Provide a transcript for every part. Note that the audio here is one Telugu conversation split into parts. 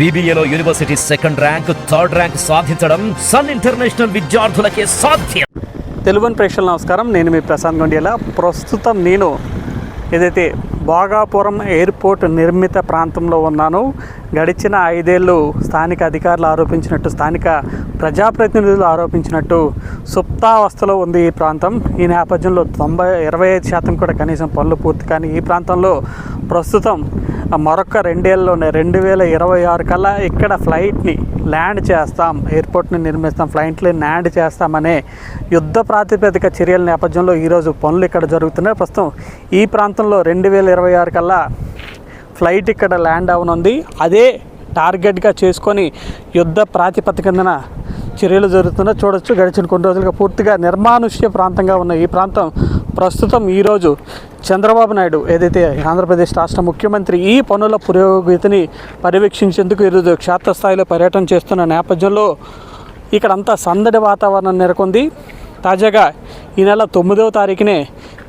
BBAలో university second rank, third rank సాధించడం సన్ ఇంటర్నేషనల్ విద్యార్థులకే సాధ్యం. తెలుగు ప్రేక్షకులకు నమస్కారం. నేను మీ ప్రశాంత్ గొండియాల. ప్రస్తుతం నేను ఏదైతే భోగాపురం ఎయిర్పోర్ట్ నిర్మిత ప్రాంతంలో ఉన్నాను. గడిచిన 5 ఏళ్ళు స్థానిక అధికారులు ఆరోపించినట్టు, స్థానిక ప్రజాప్రతినిధులు ఆరోపించినట్టు సుప్తావస్థలో ఉంది ఈ ప్రాంతం. ఈ నేపథ్యంలో 25% కూడా కనీసం పనులు పూర్తి కానీ ఈ ప్రాంతంలో ప్రస్తుతం మరొక 2 ఏళ్ళలోనే 2026 కల్లా ఇక్కడ ఫ్లైట్ని ల్యాండ్ చేస్తాం, ఎయిర్పోర్ట్ని నిర్మిస్తాం, ఫ్లైట్ని ల్యాండ్ చేస్తామనే యుద్ధ ప్రాతిపదిక చర్యల నేపథ్యంలో ఈరోజు పనులు ఇక్కడ జరుగుతున్నాయి. ప్రస్తుతం ఈ ప్రాంతంలో 2026 కల్లా ఫ్లైట్ ఇక్కడ ల్యాండ్ అవనుంది. అదే టార్గెట్గా చేసుకొని యుద్ధ ప్రాతిపదికన చర్యలు జరుగుతున్నాయి. చూడొచ్చు, గడిచిన కొన్ని రోజులుగా పూర్తిగా నిర్మానుష్య ప్రాంతంగా ఉన్న ఈ ప్రాంతం ప్రస్తుతం ఈరోజు చంద్రబాబు నాయుడు ఏదైతే ఆంధ్రప్రదేశ్ రాష్ట్ర ముఖ్యమంత్రి ఈ పనుల పురోగతిని పర్యవేక్షించేందుకు ఈరోజు క్షేత్రస్థాయిలో పర్యటన చేస్తున్న నేపథ్యంలో ఇక్కడంతా సందడి వాతావరణం నెలకొంది. తాజాగా ఈ నెల 9వ తారీఖునే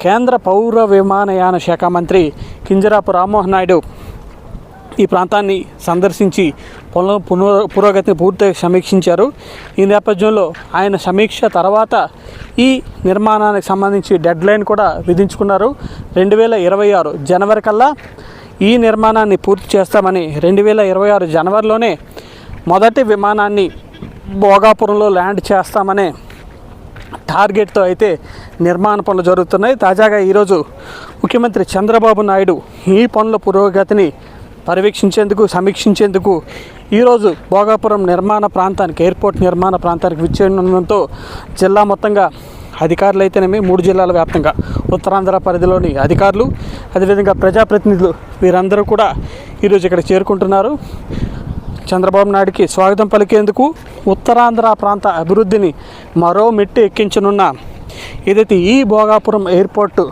కేంద్ర పౌర విమానయాన శాఖ మంత్రి కింజరాపు రామ్మోహన్ నాయుడు ఈ ప్రాంతాన్ని సందర్శించి పనుల పురోగతిని పూర్తిగా సమీక్షించారు. ఈ నేపథ్యంలో ఆయన సమీక్ష తర్వాత ఈ నిర్మాణానికి సంబంధించి డెడ్ లైన్ కూడా విధించుకున్నారు. 2026 జనవరి కల్లా ఈ నిర్మాణాన్ని పూర్తి చేస్తామని, 2026 జనవరిలోనే మొదటి విమానాన్ని భోగాపురంలో ల్యాండ్ చేస్తామనే టార్గెట్తో అయితే నిర్మాణ పనులు జరుగుతున్నాయి. తాజాగా ఈరోజు ముఖ్యమంత్రి చంద్రబాబు నాయుడు ఈ పనుల పురోగతిని పర్యవేక్షించేందుకు, సమీక్షించేందుకు ఈరోజు భోగాపురం నిర్మాణ ప్రాంతానికి, ఎయిర్పోర్ట్ నిర్మాణ ప్రాంతానికి విచ్చేయడంతో జిల్లా మొత్తంగా అధికారులు అయితేనేమి 3 జిల్లాల వ్యాప్తంగా ఉత్తరాంధ్ర పరిధిలోని అధికారులు, అదేవిధంగా ప్రజాప్రతినిధులు వీరందరూ కూడా ఈరోజు ఇక్కడ చేరుకుంటున్నారు. చంద్రబాబు నాయుడికి స్వాగతం పలికేందుకు ఉత్తరాంధ్ర ప్రాంత అభివృద్ధిని మరో మెట్టు ఎక్కించనున్న ఏదైతే ఈ భోగాపురం ఎయిర్పోర్టు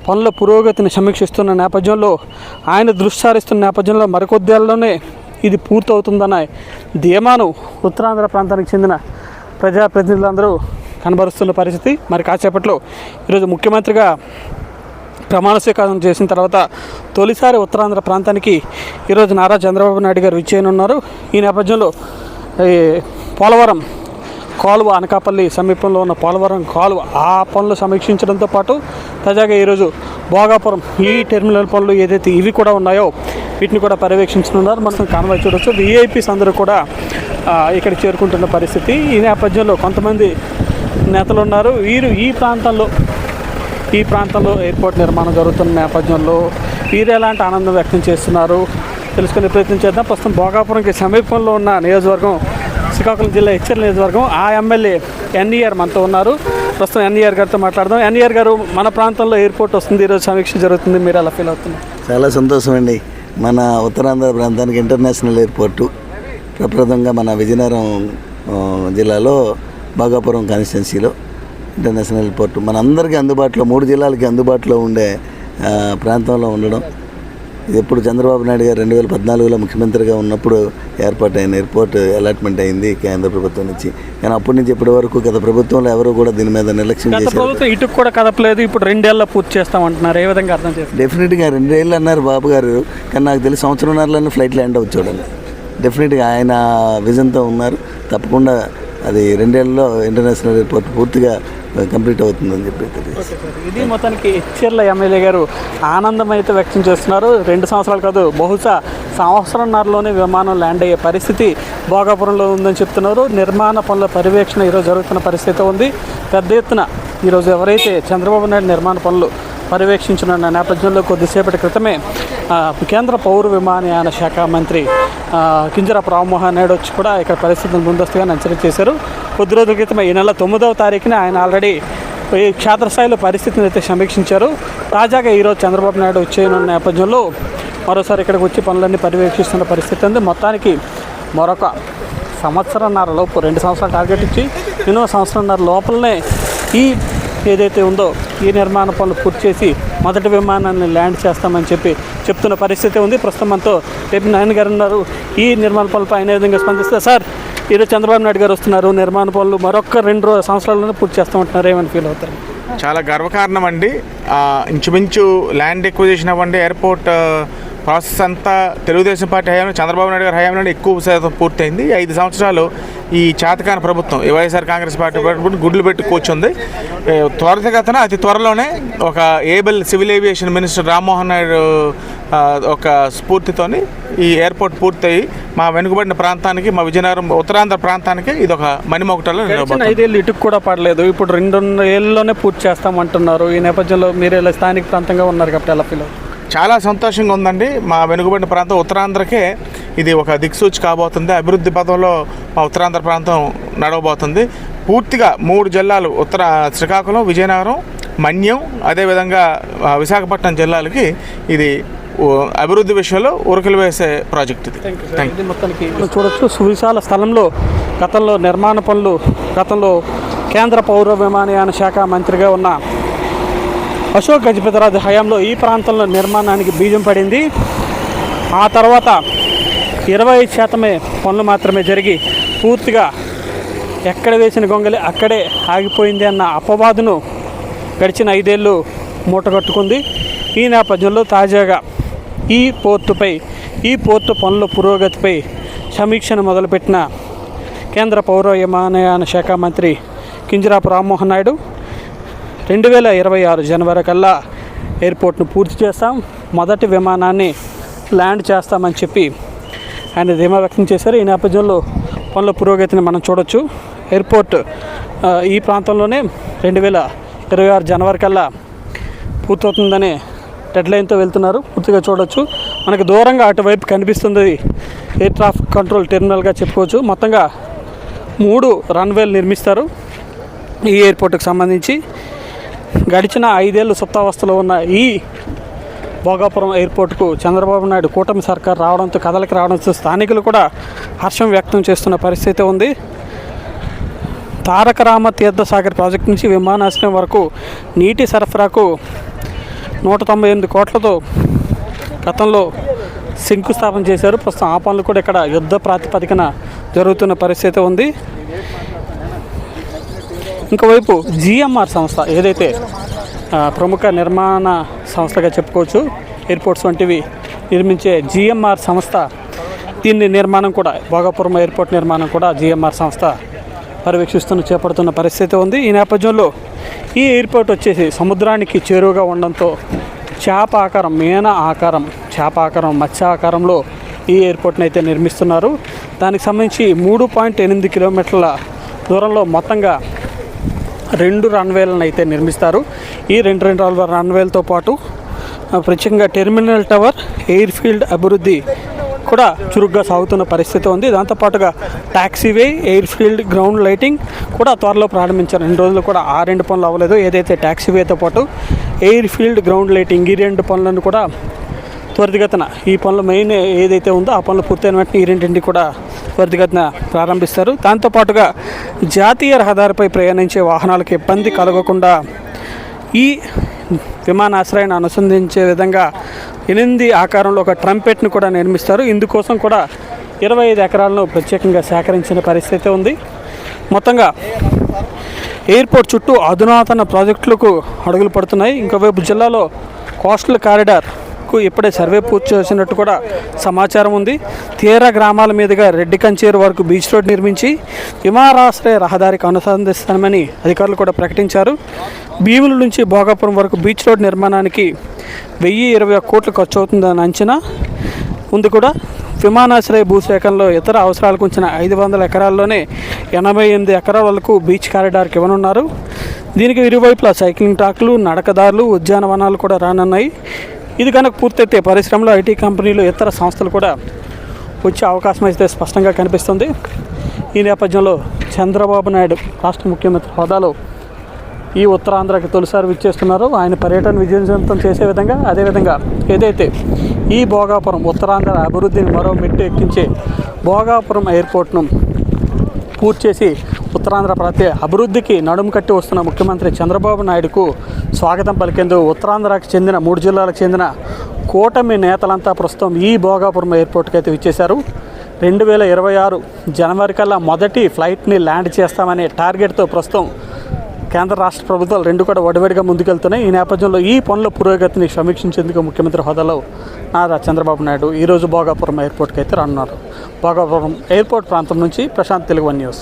పనుల పురోగతిని సమీక్షిస్తున్న నేపథ్యంలో, ఆయన దృష్టి సారిస్తున్న నేపథ్యంలో మరికొద్దేళ్లలోనే ఇది పూర్తవుతుందన్న ధీమాను ఉత్తరాంధ్ర ప్రాంతానికి చెందిన ప్రజాప్రతినిధులందరూ కనబరుస్తున్న పరిస్థితి. మరి కాసేపట్లో ఈరోజు ముఖ్యమంత్రిగా ప్రమాణ స్వీకారం చేసిన తర్వాత తొలిసారి ఉత్తరాంధ్ర ప్రాంతానికి ఈరోజు నారా చంద్రబాబు నాయుడు గారు విచ్చేయనున్నారు. ఈ నేపథ్యంలో పోలవరం కాలువ, అనకాపల్లి సమీపంలో ఉన్న పోలవరం కాలువ ఆ పనులు సమీక్షించడంతో పాటు తాజాగా ఈరోజు భోగాపురం ఈ టెర్మినల్ పనులు ఏదైతే ఇవి కూడా ఉన్నాయో వీటిని కూడా పర్యవేక్షించనున్నారు. మనం కాన్వాయ్ చూడవచ్చు. విఐపీస్ అందరూ కూడా ఇక్కడికి చేరుకుంటున్న పరిస్థితి. ఈ నేపథ్యంలో కొంతమంది నేతలు ఉన్నారు. వీరు ఈ ప్రాంతంలో ఎయిర్పోర్ట్ నిర్మాణం జరుగుతున్న నేపథ్యంలో వీరు ఎలాంటి ఆనందం వ్యక్తం చేస్తున్నారు తెలుసుకునే ప్రయత్నం చేద్దాం. ప్రస్తుతం భోగాపురంకి సమీపంలో ఉన్న నియోజకవర్గం శ్రీకాకుళం జిల్లా హెచ్చర్ల నియోజకవర్గం, ఆ ఎమ్మెల్యే ఎన్ఈఆర్ మనతో ఉన్నారు. ప్రస్తుతం ఎన్ఈఆర్ గారితో మాట్లాడదాం. ఎన్ఈఆర్ గారు, మన ప్రాంతంలో ఎయిర్పోర్ట్ వస్తుంది, ఈరోజు సమీక్ష జరుగుతుంది, మీరు ఎలా ఫీల్ అవుతున్నారు? చాలా సంతోషం అండి. మన ఉత్తరాంధ్ర ప్రాంతానికి ఇంటర్నేషనల్ ఎయిర్పోర్టు ప్రప్రథంగా మన విజయనగరం జిల్లాలో భోగాపురం కాన్స్టిట్యున్సీలో ఇంటర్నేషనల్ ఎయిర్పోర్టు మనందరికీ అందుబాటులో, 3 జిల్లాలకి అందుబాటులో ఉండే ప్రాంతంలో ఉండడం ఇది ఎప్పుడు చంద్రబాబు నాయుడు గారు 2014లో ముఖ్యమంత్రిగా ఉన్నప్పుడు ఏర్పాటైన ఎయిర్పోర్ట్ అలాట్మెంట్ అయింది కేంద్ర ప్రభుత్వం నుంచి. కానీ అప్పటి నుంచి ఇప్పటి వరకు గత ప్రభుత్వంలో ఎవరు కూడా దీని మీద నిర్లక్ష్యం చేశారు. ఇటు కూడా కదపలేదు. ఇప్పుడు 2 ఏళ్ళ పూర్తి చేస్తామంటున్నారు. ఏ విధంగా అర్థం చేస్తారు? డెఫినెట్గా 2 ఏళ్ళు అన్నారు బాబు గారు, కానీ నాకు తెలిసి 1.5 సంవత్సరంన్నరలోనే ఫ్లైట్ ల్యాండ్ అవ్వచ్చాడు. డెఫినెట్గా ఆయన విజన్తో ఉన్నారు. తప్పకుండా అది 2 ఏళ్ళలో ఇంటర్నేషనల్ ఎయిర్పోర్ట్ పూర్తిగా కంప్లీట్ అవుతుందని చెప్పి తెలియదు. ఇది మొత్తానికి హెచ్చర్ల ఎమ్మెల్యే గారు ఆనందం అయితే వ్యక్తం చేస్తున్నారు. 2 సంవత్సరాలు కాదు, బహుశా 1.5 సంవత్సరంన్నరలోనే విమానం ల్యాండ్ అయ్యే పరిస్థితి భోగాపురంలో ఉందని చెప్తున్నారు. నిర్మాణ పనుల పర్యవేక్షణ ఈరోజు జరుగుతున్న పరిస్థితి ఉంది. పెద్ద ఎత్తున ఈరోజు ఎవరైతే చంద్రబాబు నాయుడు నిర్మాణ పనులు పర్యవేక్షించిన నేపథ్యంలో కొద్దిసేపటి క్రితమే కేంద్ర పౌర విమానయాన శాఖ మంత్రి కింజరాపు రామ్మోహన్ నాయుడు వచ్చి కూడా ఇక్కడ పరిస్థితిని ముందస్తుగా అంచనా చేశారు. కొద్ది రోజుల క్రితమే ఈ నెల 9వ తారీఖున ఆయన ఆల్రెడీ క్షేత్రస్థాయిలో పరిస్థితిని అయితే సమీక్షించారు. తాజాగా ఈరోజు చంద్రబాబు నాయుడు వచ్చేయనున్న నేపథ్యంలో మరోసారి ఇక్కడికి వచ్చి పనులన్నీ పర్యవేక్షిస్తున్న పరిస్థితి ఉంది. మొత్తానికి మరొక 1.5 సంవత్సరాల లోపు, 2 సంవత్సరాలు టార్గెట్ ఇచ్చి మినిమం 1.5 సంవత్సరాల లోపలనే ఈ ఏదైతే ఉందో ఈ నిర్మాణ పనులు పూర్తి చేసి మొదటి విమానాన్ని ల్యాండ్ చేస్తామని చెప్తున్న పరిస్థితి ఉంది. ప్రస్తుతం మనతో రేపు నాయన గారు ఉన్నారు. ఈ నిర్మాణ పనులపై ఆయన ఏ విధంగా స్పందిస్తారు? సార్, ఈరోజు చంద్రబాబు నాయుడు గారు వస్తున్నారు, నిర్మాణ పనులు మరొక 2 సంవత్సరాల్లోనే పూర్తి చేస్తామంటున్నారు, ఏమని ఫీల్ అవుతారు? చాలా గర్వకారణం అండి. ఇంచుమించు ల్యాండ్ ఎక్విజిషన్ అవ్వండి, ఎయిర్పోర్ట్ ప్రాసెస్ అంతా తెలుగుదేశం పార్టీ హయాంలో, చంద్రబాబు నాయుడు గారి హయాంలో ఎక్కువ శాతం పూర్తయింది. 5 సంవత్సరాలు ఈ చేతకాని ప్రభుత్వం, ఈ వైఎస్ఆర్ కాంగ్రెస్ పార్టీ గుడ్లు పెట్టి కూర్చుంది. త్వరితగతిన అతి త్వరలోనే ఒక able civil aviation minister Rammohan Naidu ఒక స్ఫూర్తితోని ఈ ఎయిర్పోర్ట్ పూర్తయి మా వెనుకబడిన ప్రాంతానికి, మా విజయనగరం ఉత్తరాంధ్ర ప్రాంతానికి ఇది ఒక మణిమొకటలో 5 ఏళ్ళు ఇటుకు కూడా పడలేదు. ఇప్పుడు 2 ఏళ్ళలోనే పూర్తి చేస్తామంటున్నారు. ఈ నేపథ్యంలో మీరు ఇలా స్థానిక ప్రాంతంగా ఉన్నారు కాబట్టి ఎలా ఫీల్ అవుతుంది? చాలా సంతోషంగా ఉందండి. మా వెనుకబడిన ప్రాంతం ఉత్తరాంధ్రకే ఇది ఒక దిక్సూచి కాబోతుంది. అభివృద్ధి పథంలో మా ఉత్తరాంధ్ర ప్రాంతం నడవబోతుంది. పూర్తిగా 3 జిల్లాలు, శ్రీకాకుళం, విజయనగరం, మన్యం, అదేవిధంగా విశాఖపట్నం జిల్లాలకి ఇది అభివృద్ధి విషయంలో ఉరకలు వేసే ప్రాజెక్ట్ ఇది. మొత్తానికి చూడొచ్చు, సువిశాల స్థలంలో గతంలో నిర్మాణ పనులు, గతంలో కేంద్ర పౌర విమానయాన శాఖ మంత్రిగా ఉన్న అశోక్ గజపతిరాజు హయాంలో ఈ ప్రాంతంలో నిర్మాణానికి బీజం పడింది. ఆ తర్వాత 25% పనులు మాత్రమే జరిగి పూర్తిగా ఎక్కడ వేసిన గొంగలి అక్కడే ఆగిపోయింది అన్న అపవాదును గడిచిన 5 ఏళ్ళు మూటగట్టుకుంది. ఈ నేపథ్యంలో తాజాగా ఈ పోర్టు పనుల పురోగతిపై సమీక్షను మొదలుపెట్టిన కేంద్ర పౌర విమానయాన శాఖ మంత్రి కింజరాపు రామ్మోహన్ నాయుడు 2026 జనవరి కల్లా ఎయిర్పోర్ట్ను పూర్తి చేస్తాం, మొదటి విమానాన్ని ల్యాండ్ చేస్తామని చెప్పి ఆయన ధీమా వ్యక్తం చేశారు. ఈ నేపథ్యంలో పనుల పురోగతిని మనం చూడొచ్చు. ఎయిర్పోర్ట్ ఈ ప్రాంతంలోనే 2026 జనవరి కల్లా పూర్తవుతుందనే డెడ్లైన్తో వెళ్తున్నారు. పూర్తిగా చూడొచ్చు. మనకు దూరంగా అటువైపు కనిపిస్తుంది ఎయిర్ ట్రాఫిక్ కంట్రోల్ టెర్మినల్గా చెప్పుకోవచ్చు. మొత్తంగా 3 రన్వేలు నిర్మిస్తారు ఈ ఎయిర్పోర్ట్కి సంబంధించి. గడిచిన 5 ఏళ్ళు సుప్తావస్థలో ఉన్న ఈ భోగాపురం ఎయిర్పోర్ట్కు చంద్రబాబు నాయుడు కూటమి సర్కార్ రావడంతో, కదలికి రావడంతో స్థానికులు కూడా హర్షం వ్యక్తం చేస్తున్న పరిస్థితి ఉంది. తారక రామ తీర్థసాగర్ ప్రాజెక్టు నుంచి విమానాశ్రయం వరకు నీటి సరఫరాకు 198 కోట్లతో గతంలో శంకుస్థాపన చేశారు. ప్రస్తుతం ఆ పనులు కూడా ఇక్కడ యుద్ధ ప్రాతిపదికన జరుగుతున్న పరిస్థితి ఉంది. ఇంకోవైపు జిఎంఆర్ సంస్థ ఏదైతే ప్రముఖ నిర్మాణ సంస్థగా చెప్పుకోవచ్చు, ఎయిర్పోర్ట్స్ వంటివి నిర్మించే జిఎంఆర్ సంస్థ, దీన్ని నిర్మాణం కూడా, భోగాపురం ఎయిర్పోర్ట్ నిర్మాణం కూడా జిఎంఆర్ సంస్థ చేపడుతున్న పరిస్థితి ఉంది. ఈ నేపథ్యంలో ఈ ఎయిర్పోర్ట్ వచ్చేసి సముద్రానికి చేరువగా ఉండడంతో చేప ఆకారం, మత్స్య ఆకారంలో ఈ ఎయిర్పోర్ట్ని అయితే నిర్మిస్తున్నారు. దానికి సంబంధించి 3.8 కిలోమీటర్ల దూరంలో మొత్తంగా 2 రన్వేలను అయితే నిర్మిస్తారు. ఈ 2 రన్వేలతో పాటు ప్రత్యేకంగా టెర్మినల్ టవర్, ఎయిర్ ఫీల్డ్ అభివృద్ధి కూడా చురుగ్గా సాగుతున్న పరిస్థితి ఉంది. దాంతోపాటుగా ట్యాక్సీవే, ఎయిర్ ఫీల్డ్, గ్రౌండ్ లైటింగ్ కూడా త్వరలో ప్రారంభించారు. 2 రోజులు కూడా ఆ 2 పనులు అవ్వలేదు. ఏదైతే ట్యాక్సీవేతో పాటు ఎయిర్ ఫీల్డ్, గ్రౌండ్ లైటింగ్, ఈ 2 పనులను కూడా త్వరితగతిన, ఈ పనులు మెయిన్ ఏదైతే ఉందో ఆ పనులు పూర్తయిన వెంటనే ఈ 2 కూడా త్వరితగతిన ప్రారంభిస్తారు. దాంతోపాటుగా జాతీయ రహదారిపై ప్రయాణించే వాహనాలకు ఇబ్బంది కలగకుండా ఈ విమానాశ్రయాన్ని అనుసంధించే విధంగా 8 ఆకారంలో ఒక ట్రంపెట్ను కూడా నిర్మిస్తారు. ఇందుకోసం కూడా 25 ఎకరాలను ప్రత్యేకంగా సేకరించిన పరిస్థితి ఉంది. మొత్తంగా ఎయిర్పోర్ట్ చుట్టూ అధునాతన ప్రాజెక్టులకు అడుగులు పడుతున్నాయి. ఇంకోవైపు జిల్లాలో కోస్టల్ కారిడార్కు ఇప్పుడే సర్వే పూర్తి చేసినట్టు కూడా సమాచారం ఉంది. తీర గ్రామాల మీదుగా రెడ్డి కంచేరు వరకు బీచ్ రోడ్ నిర్మించి విమానాశ్రయ రహదారికి అనుసంధిస్తామని అధికారులు కూడా ప్రకటించారు. భీముల నుంచి భోగాపురం వరకు బీచ్ రోడ్ నిర్మాణానికి 1021 కోట్లు ఖర్చు అవుతుందని అంచనా ఉంది. కూడా విమానాశ్రయ భూసేకరణలో ఇతర అవసరాలకు ఉంచిన 500 ఎకరాల్లోనే 88 ఎకరాల వరకు బీచ్ కారిడార్కి ఇవ్వనున్నారు. దీనికి ఇరువైపులా సైక్లింగ్ ట్రాక్లు, నడకదారులు, ఉద్యానవనాలు కూడా రానున్నాయి. ఇది కనుక పూర్తయితే పరిశ్రమలో, ఐటీ కంపెనీలు, ఇతర సంస్థలు కూడా వచ్చే అవకాశం అయితే స్పష్టంగా కనిపిస్తుంది. ఈ నేపథ్యంలో చంద్రబాబు నాయుడు రాష్ట్ర ముఖ్యమంత్రి హోదాలో ఈ ఉత్తరాంధ్రకి తొలిసారి విచ్చేస్తున్నారు. ఆయన పర్యటన విజయవంతం చేసే విధంగా, అదేవిధంగా ఏదైతే ఈ భోగాపురం ఉత్తరాంధ్ర అభివృద్ధిని మరో మెట్టు ఎక్కించే భోగాపురం ఎయిర్పోర్ట్ను పూర్తి చేసి ఉత్తరాంధ్ర ప్రాంతీయ అభివృద్ధికి నడుము కట్టి వస్తున్న ముఖ్యమంత్రి చంద్రబాబు నాయుడుకు స్వాగతం పలికేందుకు ఉత్తరాంధ్రకు చెందిన 3 జిల్లాలకు చెందిన కూటమి నేతలంతా ప్రస్తుతం ఈ భోగాపురం ఎయిర్పోర్ట్కి అయితే విచ్చేశారు. 2026 జనవరి కల్లా మొదటి ఫ్లైట్ని ల్యాండ్ చేస్తామనే టార్గెట్తో ప్రస్తుతం కేంద్ర రాష్ట్ర ప్రభుత్వాలు రెండు కూడా వడివడిగా ముందుకెళ్తున్నాయి. ఈ నేపథ్యంలో ఈ పనుల పురోగతిని సమీక్షించేందుకు ముఖ్యమంత్రి హోదాలో నారా చంద్రబాబు నాయుడు ఈరోజు భోగాపురం ఎయిర్పోర్ట్కి అయితే రానున్నారు. భోగాపురం ఎయిర్పోర్ట్ ప్రాంతం నుంచి ప్రశాంత్, తెలుగు వన్ న్యూస్.